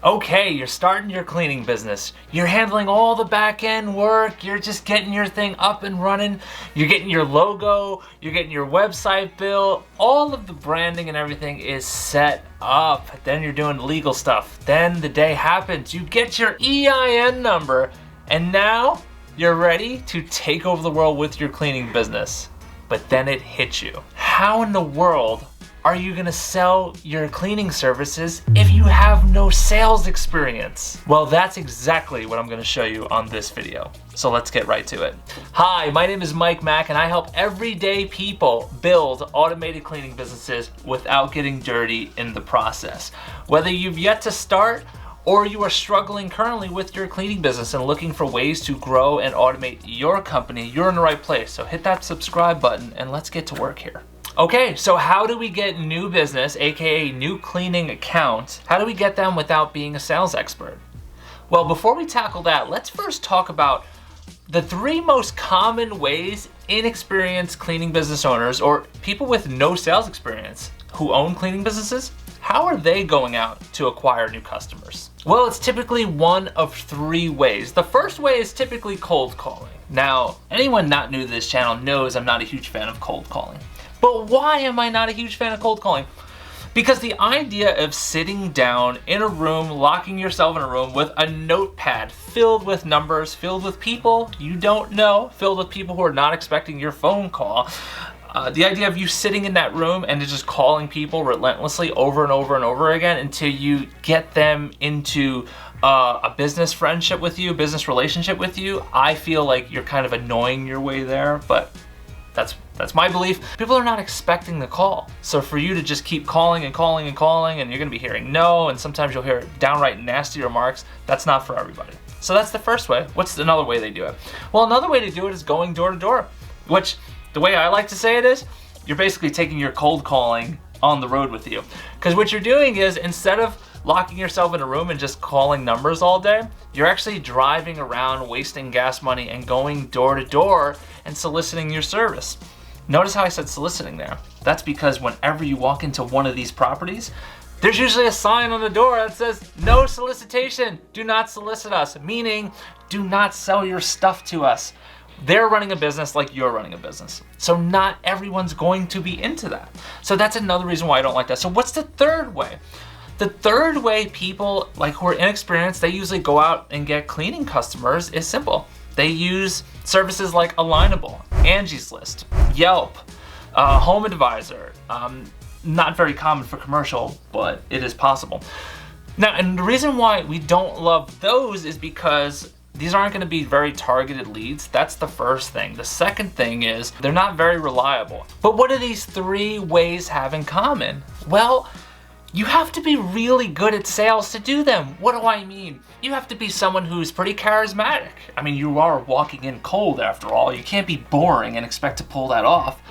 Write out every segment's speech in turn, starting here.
Okay, you're starting your cleaning business. You're handling all the back end work. You're just getting your thing up and running. You're getting your logo. You're getting your website built. All of the branding and everything is set up. Then you're doing legal stuff. Then the day happens. You get your EIN number. And now you're ready to take over the world with your cleaning business. But then it hits you. How in the world are you gonna sell your cleaning services if you have no sales experience? Well, that's exactly what I'm gonna show you on this video. So let's get right to it. Hi, my name is Mike Mack and I help everyday people build automated cleaning businesses without getting dirty in the process. Whether you've yet to start or you are struggling currently with your cleaning business and looking for ways to grow and automate your company, you're in the right place. So hit that subscribe button and let's get to work here. Okay, so how do we get new business, AKA new cleaning accounts? How do we get them without being a sales expert? Well, before we tackle that, let's first talk about the 3 most common ways inexperienced cleaning business owners or people with no sales experience who own cleaning businesses, how are they going out to acquire new customers? Well, it's typically one of 3 ways. The first way is typically cold calling. Now, anyone not new to this channel knows I'm not a huge fan of cold calling. But why am I not a huge fan of cold calling? Because the idea of sitting down in a room, locking yourself in a room with a notepad filled with numbers, filled with people you don't know, filled with people who are not expecting your phone call, the idea of you sitting in that room and just calling people relentlessly over and over and over again until you get them into a business friendship with you, business relationship with you, I feel like you're kind of annoying your way there, but that's my belief. People are not expecting the call. So for you to just keep calling and calling and calling and you're gonna be hearing no, and sometimes you'll hear downright nasty remarks, that's not for everybody. So that's the first way. What's another way they do it? Well, another way to do it is going door to door, which the way I like to say it is, you're basically taking your cold calling on the road with you. Because what you're doing is instead of locking yourself in a room and just calling numbers all day, you're actually driving around, wasting gas money and going door to door and soliciting your service. Notice how I said soliciting there. That's because whenever you walk into one of these properties, there's usually a sign on the door that says, no solicitation, do not solicit us, meaning do not sell your stuff to us. They're running a business like you're running a business. So not everyone's going to be into that. So that's another reason why I don't like that. So what's the third way? The third way people who are inexperienced, they usually go out and get cleaning customers is simple. They use services like Alignable, Angie's List, Yelp, Home Advisor. Not very common for commercial, but it is possible. Now, and the reason why we don't love those is because these aren't going to be very targeted leads. That's the first thing. The second thing is they're not very reliable. But what do these 3 ways have in common? Well, you have to be really good at sales to do them. What do I mean? You have to be someone who's pretty charismatic. I mean, you are walking in cold after all. You can't be boring and expect to pull that off.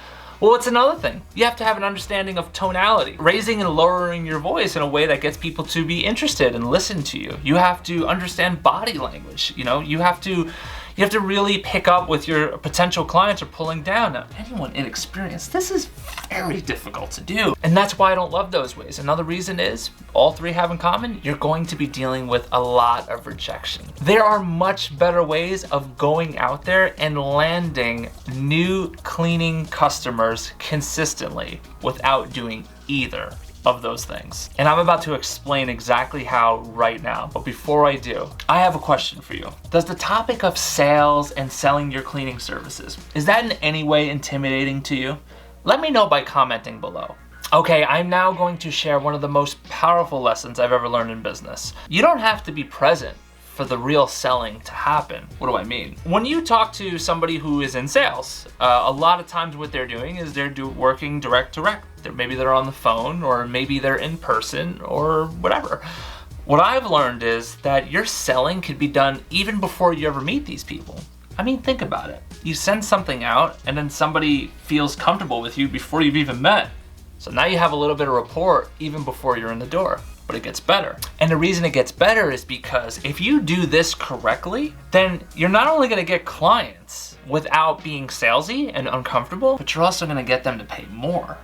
Well, it's another thing. You have to have an understanding of tonality, raising and lowering your voice in a way that gets people to be interested and listen to you. You have to understand body language. You have to really pick up with your potential clients or pulling down. Now, anyone inexperienced, this is very difficult to do. And that's why I don't love those ways. Another reason is, all 3 have in common, you're going to be dealing with a lot of rejection. There are much better ways of going out there and landing new cleaning customers consistently without doing either of those things. And I'm about to explain exactly how right now. But before I do, I have a question for you. Does the topic of sales and selling your cleaning services, is that in any way intimidating to you? Let me know by commenting below. Okay, I'm now going to share one of the most powerful lessons I've ever learned in business. You don't have to be present for the real selling to happen. What do I mean? When you talk to somebody who is in sales, a lot of times what they're doing is they're working direct. Maybe they're on the phone, or maybe they're in person, or whatever. What I've learned is that your selling could be done even before you ever meet these people. I mean, think about it. You send something out and then somebody feels comfortable with you before you've even met. So now you have a little bit of rapport even before you're in the door. But it gets better. And the reason it gets better is because if you do this correctly, then you're not only gonna get clients without being salesy and uncomfortable, but you're also gonna get them to pay more.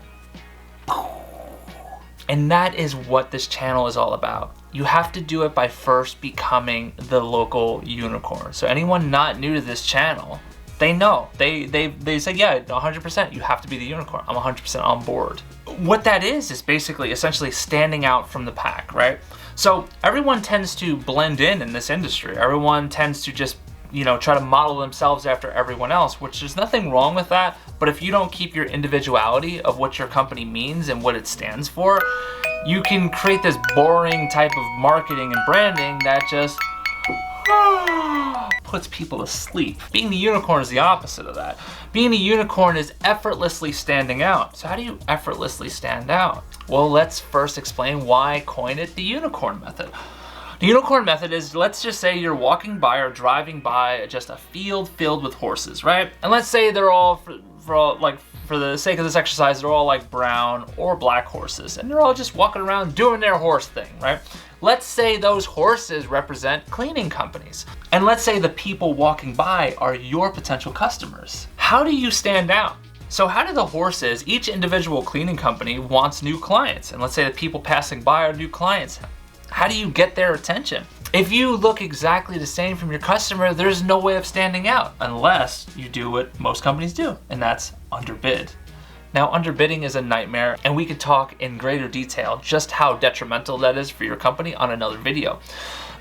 And that is what this channel is all about. you have to do it by first becoming the local unicorn. So anyone not new to this channel, they know. They say, yeah, 100%, you have to be the unicorn. I'm 100% on board. What that is basically essentially standing out from the pack, right? So everyone tends to blend in this industry. Everyone tends to just, you know, try to model themselves after everyone else, which there's nothing wrong with that. But if you don't keep your individuality of what your company means and what it stands for, you can create this boring type of marketing and branding that just puts people to sleep. Being the unicorn is the opposite of that. Being a unicorn is effortlessly standing out. So how do you effortlessly stand out? Well, let's first explain why I coined it the unicorn method. The unicorn method is, let's just say you're walking by or driving by just a field filled with horses, right? And let's say they're all, for the sake of this exercise, they're all like brown or black horses, and they're all just walking around doing their horse thing, right? Let's say those horses represent cleaning companies. And let's say the people walking by are your potential customers. How do you stand out? So how do the horses, each individual cleaning company wants new clients, and let's say the people passing by are new clients. How do you get their attention? If you look exactly the same from your customer, there's no way of standing out unless you do what most companies do, and that's underbid. Now, underbidding is a nightmare, and we could talk in greater detail just how detrimental that is for your company on another video.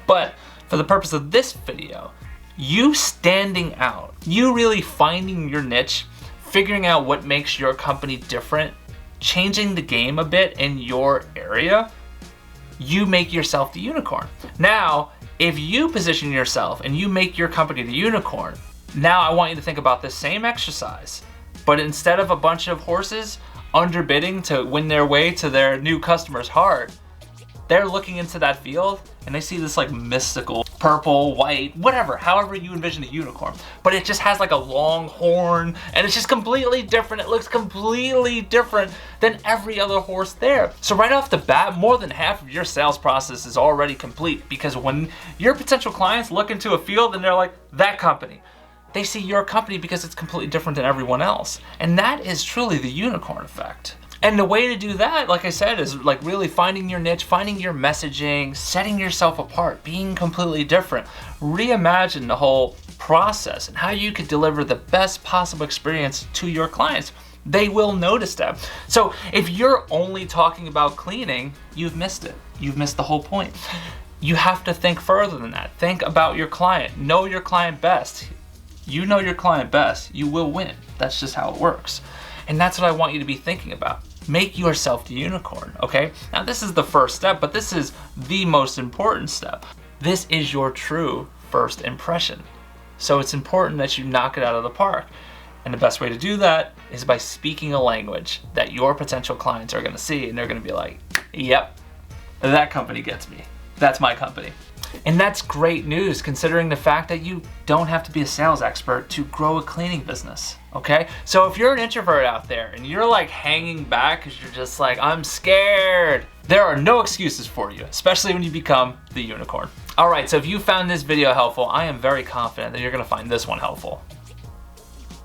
But for the purpose of this video, you standing out, you really finding your niche, figuring out what makes your company different, changing the game a bit in your area, you make yourself the unicorn. Now, if you position yourself and you make your company the unicorn, now I want you to think about the same exercise, but instead of a bunch of horses underbidding to win their way to their new customer's heart, they're looking into that field and they see this like mystical purple, white, whatever, however you envision a unicorn, but it just has like a long horn and it's just completely different. It looks completely different than every other horse there. So right off the bat, more than half of your sales process is already complete, because when your potential clients look into a field and they're like, that company, they see your company because it's completely different than everyone else. And that is truly the unicorn effect. And the way to do that, like I said, is like really finding your niche, finding your messaging, setting yourself apart, being completely different. Reimagine the whole process and how you could deliver the best possible experience to your clients. They will notice that. So if you're only talking about cleaning, you've missed it. You've missed the whole point. You have to think further than that. Think about your client. Know your client best. You know your client best, you will win. That's just how it works. And that's what I want you to be thinking about. Make yourself the unicorn, okay? Now this is the first step, but this is the most important step. This is your true first impression. So it's important that you knock it out of the park. And the best way to do that is by speaking a language that your potential clients are gonna see, and they're gonna be like, yep, that company gets me. That's my company. And that's great news, considering the fact that you don't have to be a sales expert to grow a cleaning business, okay? So if you're an introvert out there and you're like hanging back because you're just like, I'm scared, there are no excuses for you, especially when you become the unicorn. All right, so if you found this video helpful, I am very confident that you're gonna find this one helpful.